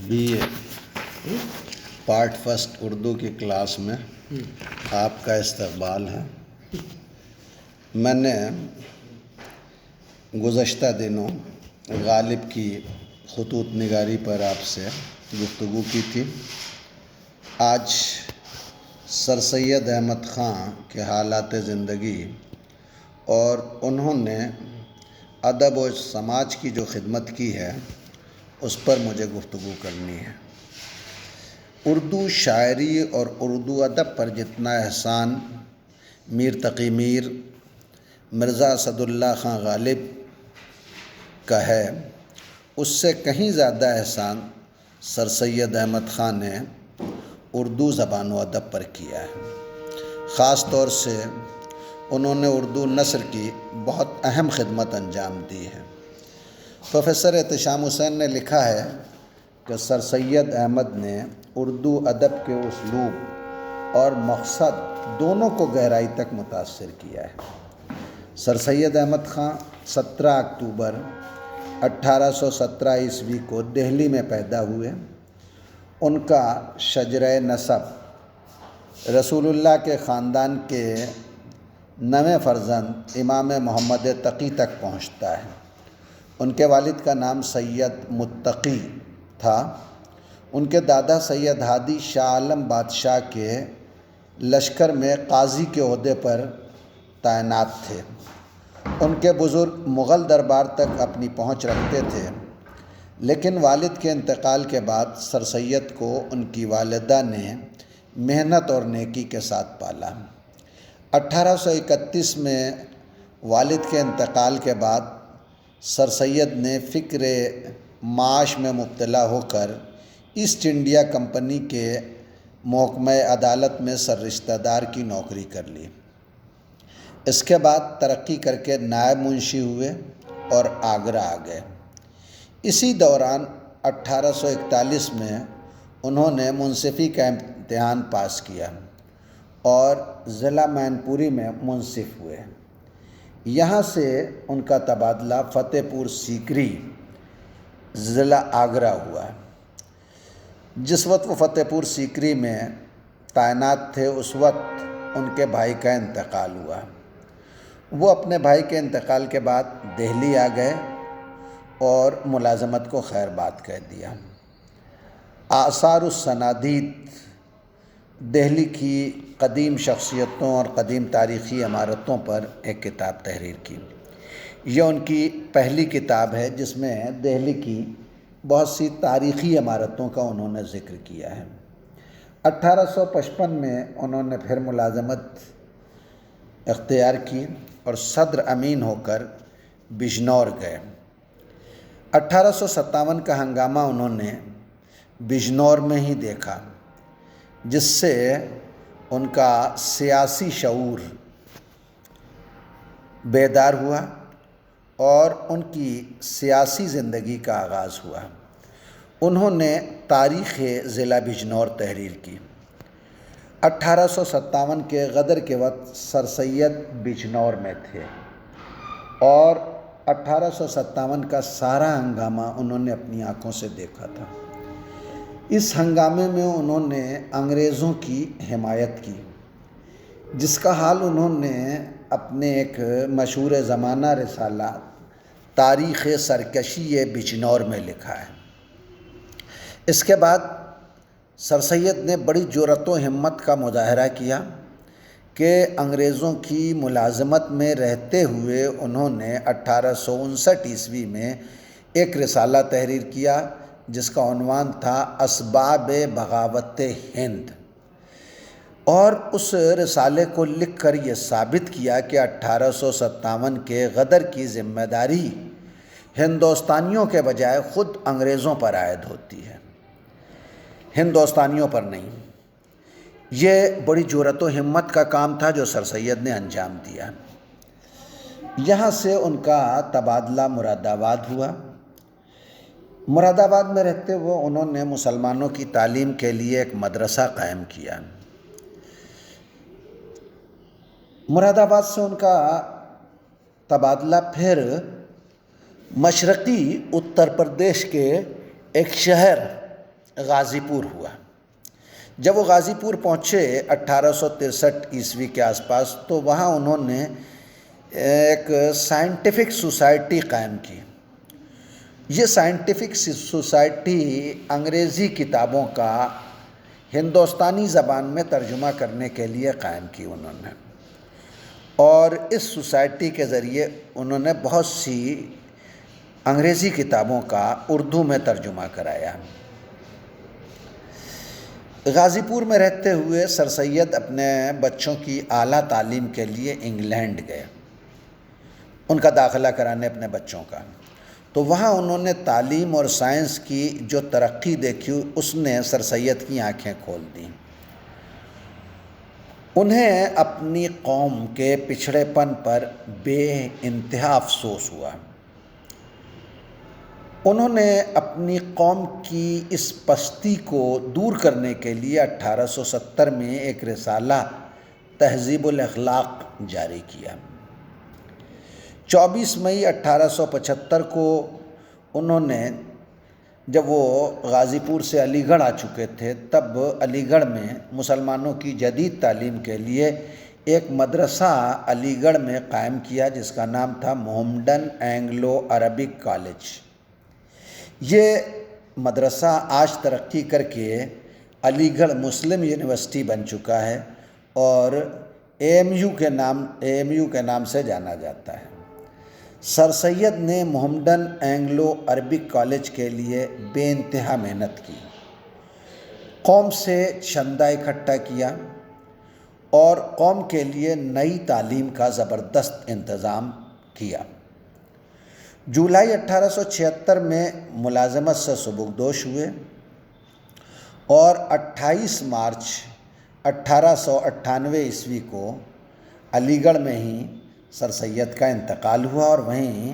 Be A part first Urdu کی class میں آپ کا استقبال ہے۔ میں نے گزشتہ دنوں غالب کی خطوط نگاری پر آپ سے گفتگو کی تھی۔ آج سر سید احمد خان کے حالات زندگی اور انہوں نے ادب و سماج کی جو خدمت کی ہے اس پر مجھے گفتگو کرنی ہے۔ اردو شاعری اور اردو ادب پر جتنا احسان میر تقی میر، مرزا اسد اللہ خان غالب کا ہے، اس سے کہیں زیادہ احسان سر سید احمد خان نے اردو زبان و ادب پر کیا ہے۔ خاص طور سے انہوں نے اردو نثر کی بہت اہم خدمت انجام دی ہے۔ پروفیسر احتشام حسین نے لکھا ہے کہ سر سید احمد نے اردو ادب کے اسلوب اور مقصد دونوں کو گہرائی تک متاثر کیا ہے۔ سر سید احمد خان 17 اکتوبر 1817 کو دہلی میں پیدا ہوئے۔ ان کا شجرہ نسب رسول اللہ کے خاندان کے 9ویں فرزند امام محمد تقی تک پہنچتا ہے۔ ان کے والد کا نام سید متقی تھا۔ ان کے دادا سید ہادی شاہ عالم بادشاہ کے لشکر میں قاضی کے عہدے پر تعینات تھے۔ ان کے بزرگ مغل دربار تک اپنی پہنچ رکھتے تھے، لیکن والد کے انتقال کے بعد سر سید کو ان کی والدہ نے محنت اور نیکی کے ساتھ پالا۔ 1831 میں والد کے انتقال کے بعد سر سید نے فکر معاش میں مبتلا ہو کر ایسٹ انڈیا کمپنی کے محکمہ عدالت میں سر رشتہ دار کی نوکری کر لی۔ اس کے بعد ترقی کر کے نائب منشی ہوئے اور آگرہ آ گئے۔ اسی دوران 1841 میں انہوں نے منصفی کا امتحان پاس کیا اور ضلع مین پوری میں منصف ہوئے۔ یہاں سے ان کا تبادلہ فتح پور سیکری ضلع آگرہ ہوا۔ جس وقت وہ فتح پور سیکری میں تعینات تھے اس وقت ان کے بھائی کا انتقال ہوا۔ وہ اپنے بھائی کے انتقال کے بعد دہلی آ گئے اور ملازمت کو خیر بات کہہ دیا۔ آثار الصنادید دہلی کی قدیم شخصیتوں اور قدیم تاریخی عمارتوں پر ایک کتاب تحریر کی۔ یہ ان کی پہلی کتاب ہے جس میں دہلی کی بہت سی تاریخی عمارتوں کا انہوں نے ذکر کیا ہے۔ 1855 میں انہوں نے پھر ملازمت اختیار کی اور صدر امین ہو کر بجنور گئے۔ 1857 کا ہنگامہ انہوں نے بجنور میں ہی دیکھا، جس سے ان کا سیاسی شعور بیدار ہوا اور ان کی سیاسی زندگی کا آغاز ہوا۔ انہوں نے تاریخ ضلع بجنور تحریر کی۔ 1857 کے غدر کے وقت سر سید بجنور میں تھے اور 1857 کا سارا ہنگامہ انہوں نے اپنی آنکھوں سے دیکھا تھا۔ اس ہنگامے میں انہوں نے انگریزوں کی حمایت کی، جس کا حال انہوں نے اپنے ایک مشہور زمانہ رسالہ تاریخ سرکشی بجنور میں لکھا ہے۔ اس کے بعد سر سید نے بڑی جرأت و ہمت کا مظاہرہ کیا کہ انگریزوں کی ملازمت میں رہتے ہوئے انہوں نے 1859 میں ایک رسالہ تحریر کیا جس کا عنوان تھا اسباب بغاوت ہند، اور اس رسالے کو لکھ کر یہ ثابت کیا کہ 1857 کے غدر کی ذمہ داری ہندوستانیوں کے بجائے خود انگریزوں پر عائد ہوتی ہے، ہندوستانیوں پر نہیں۔ یہ بڑی جرأت و ہمت کا کام تھا جو سر سید نے انجام دیا۔ یہاں سے ان کا تبادلہ مراد آباد ہوا۔ مراد آباد میں رہتے ہوئے انہوں نے مسلمانوں کی تعلیم کے لیے ایک مدرسہ قائم کیا۔ مراد آباد سے ان کا تبادلہ پھر مشرقی اتر پردیش کے ایک شہر غازی پور ہوا۔ جب وہ غازی پور پہنچے 1863 کے آس پاس، تو وہاں انہوں نے ایک سائنٹیفک سوسائٹی قائم کی۔ یہ سائنٹیفک سوسائٹی انگریزی کتابوں کا ہندوستانی زبان میں ترجمہ کرنے کے لیے قائم کی انہوں نے، اور اس سوسائٹی کے ذریعے انہوں نے بہت سی انگریزی کتابوں کا اردو میں ترجمہ کرایا۔ غازی پور میں رہتے ہوئے سر سید اپنے بچوں کی اعلیٰ تعلیم کے لیے انگلینڈ گئے، ان کا داخلہ کرانے اپنے بچوں کا۔ تو وہاں انہوں نے تعلیم اور سائنس کی جو ترقی دیکھی، اس نے سر سید کی آنکھیں کھول دیں۔ انہیں اپنی قوم کے پچھڑے پن پر بے انتہا افسوس ہوا۔ انہوں نے اپنی قوم کی اس پستی کو دور کرنے کے لیے 1870 میں ایک رسالہ تہذیب الاخلاق جاری کیا۔ 24 مئی 1875 کو انہوں نے، جب وہ غازی پور سے علی گڑھ آ چکے تھے، تب علی گڑھ میں مسلمانوں کی جدید تعلیم کے لیے ایک مدرسہ علی گڑھ میں قائم کیا، جس کا نام تھا محمڈن اینگلو عربک کالج۔ یہ مدرسہ آج ترقی کر کے علی گڑھ مسلم یونیورسٹی بن چکا ہے اور AMU کے نام سے جانا جاتا ہے۔ سر سید نے محمڈن اینگلو عربک کالج کے لیے بے انتہا محنت کی، قوم سے چندہ اکٹھا کیا اور قوم کے لیے نئی تعلیم کا زبردست انتظام کیا۔ جولائی 1876 میں ملازمت سے سبکدوش ہوئے اور 28 مارچ 1898 کو علی گڑھ میں ہی سر سید کا انتقال ہوا اور وہیں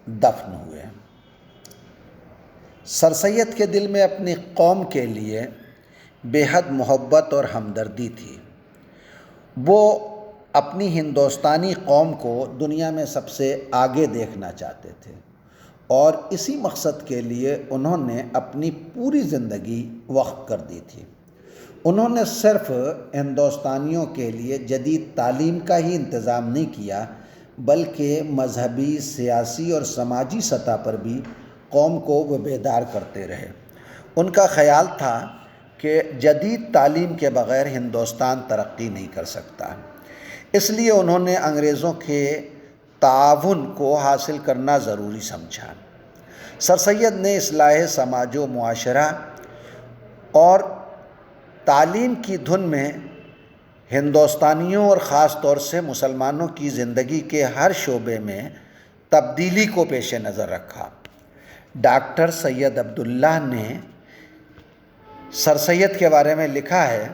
دفن ہوئے۔ سر سید کے دل میں اپنی قوم کے لیے بے حد محبت اور ہمدردی تھی۔ وہ اپنی ہندوستانی قوم کو دنیا میں سب سے آگے دیکھنا چاہتے تھے، اور اسی مقصد کے لیے انہوں نے اپنی پوری زندگی وقف کر دی تھی۔ انہوں نے صرف ہندوستانیوں کے لیے جدید تعلیم کا ہی انتظام نہیں کیا، بلکہ مذہبی، سیاسی اور سماجی سطح پر بھی قوم کو وہ بیدار کرتے رہے۔ ان کا خیال تھا کہ جدید تعلیم کے بغیر ہندوستان ترقی نہیں کر سکتا، اس لیے انہوں نے انگریزوں کے تعاون کو حاصل کرنا ضروری سمجھا۔ سر سید نے اصلاح سماج و معاشرہ اور تعلیم کی دھن میں ہندوستانیوں اور خاص طور سے مسلمانوں کی زندگی کے ہر شعبے میں تبدیلی کو پیش نظر رکھا۔ ڈاکٹر سید عبداللہ نے سر سید کے بارے میں لکھا ہے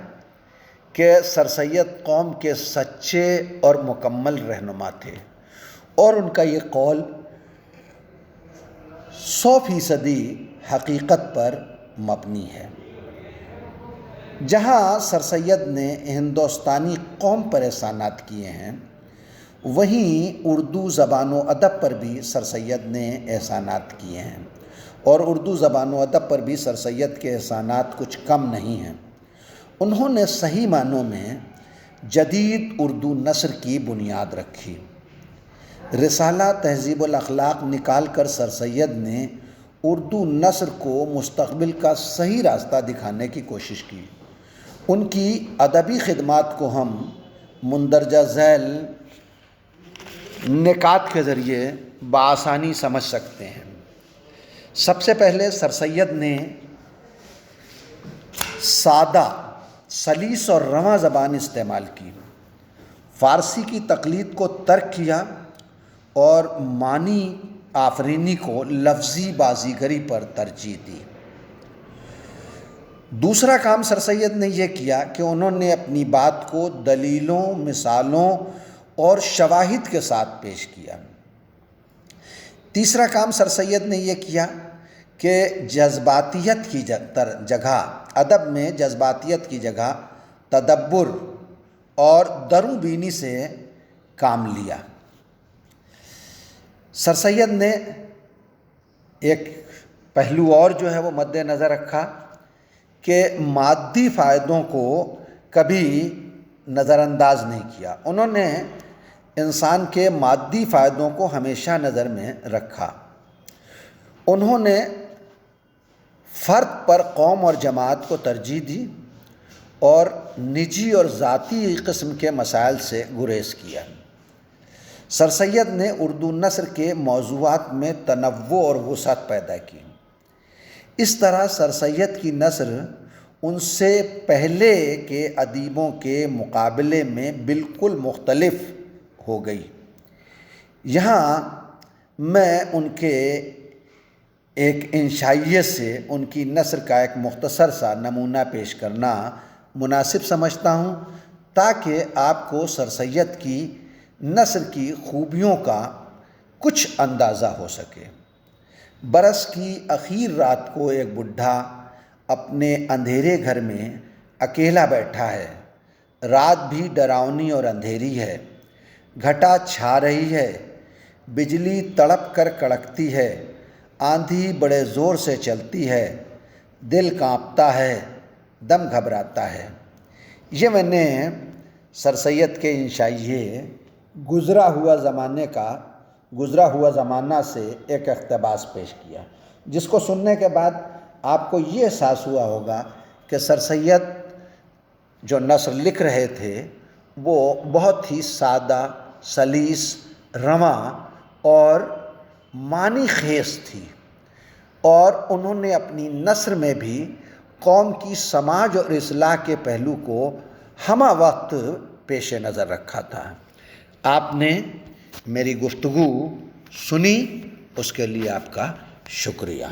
کہ سر سید قوم کے سچے اور مکمل رہنما تھے، اور ان کا یہ قول 100% حقیقت پر مبنی ہے۔ جہاں سر سید نے ہندوستانی قوم پر احسانات کیے ہیں، وہیں اردو زبان و ادب پر بھی سر سید نے احسانات کیے ہیں، اور اردو زبان و ادب پر بھی سر سید کے احسانات کچھ کم نہیں ہیں۔ انہوں نے صحیح معنوں میں جدید اردو نثر کی بنیاد رکھی۔ رسالہ تہذیب الاخلاق نکال کر سر سید نے اردو نثر کو مستقبل کا صحیح راستہ دکھانے کی کوشش کی۔ ان کی ادبی خدمات کو ہم مندرجہ ذیل نکات کے ذریعے بآسانی سمجھ سکتے ہیں۔ سب سے پہلے سر سید نے سادہ، سلیس اور رواں زبان استعمال کی، فارسی کی تقلید کو ترک کیا اور معنی آفرینی کو لفظی بازیگری پر ترجیح دی۔ دوسرا کام سر سید نے یہ کیا کہ انہوں نے اپنی بات کو دلیلوں، مثالوں اور شواہد کے ساتھ پیش کیا۔ تیسرا کام سر سید نے یہ کیا کہ جذباتیت کی جگہ، ادب میں جذباتیت کی جگہ تدبر اور دروں بینی سے کام لیا۔ سر سید نے ایک پہلو اور جو ہے وہ مد نظر رکھا کہ مادی فائدوں کو کبھی نظر انداز نہیں کیا. انہوں نے انسان کے مادی فائدوں کو ہمیشہ نظر میں رکھا. انہوں نے فرد پر قوم اور جماعت کو ترجیح دی اور نجی اور ذاتی قسم کے مسائل سے گریز کیا. سر سید نے اردو نثر کے موضوعات میں تنوع اور وسعت پیدا کی. اس طرح سر سید کی نثر ان سے پہلے کے ادیبوں کے مقابلے میں بالکل مختلف ہو گئی. یہاں میں ان کے ایک انشائیت سے ان کی نثر کا ایک مختصر سا نمونہ پیش کرنا مناسب سمجھتا ہوں تاکہ آپ کو سر سید کی نثر کی خوبیوں کا کچھ اندازہ ہو سکے. برس کی اخیر رات کو ایک بڈھا اپنے اندھیرے گھر میں اکیلا بیٹھا ہے. رات بھی ڈراؤنی اور اندھیری ہے. گھٹا چھا رہی ہے. بجلی تڑپ کر کڑکتی ہے. آندھی بڑے زور سے چلتی ہے. دل کانپتا ہے. دم گھبراتا ہے. یہ میں نے سر سید کے انشائیے گزرا ہوا زمانہ سے ایک اقتباس پیش کیا، جس کو سننے کے بعد آپ کو یہ احساس ہوا ہوگا کہ سر سید جو نثر لکھ رہے تھے وہ بہت ہی سادہ، سلیس، رواں اور معنی خیز تھی، اور انہوں نے اپنی نثر میں بھی قوم کی سماج اور اصلاح کے پہلو کو ہمہ وقت پیش نظر رکھا تھا. آپ نے میری گفتگو سنی، اس کے لیے آپ کا شکریہ.